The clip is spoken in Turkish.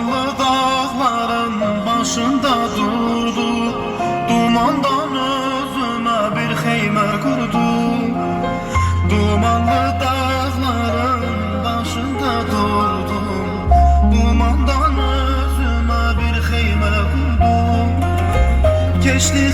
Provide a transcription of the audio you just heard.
Dumanlı dağların başında durdu, dumandan özüme bir xeymə kurdu. Dumanlı dağların başında durdum, dumandan özüme bir xeymə kurdum. Keçdi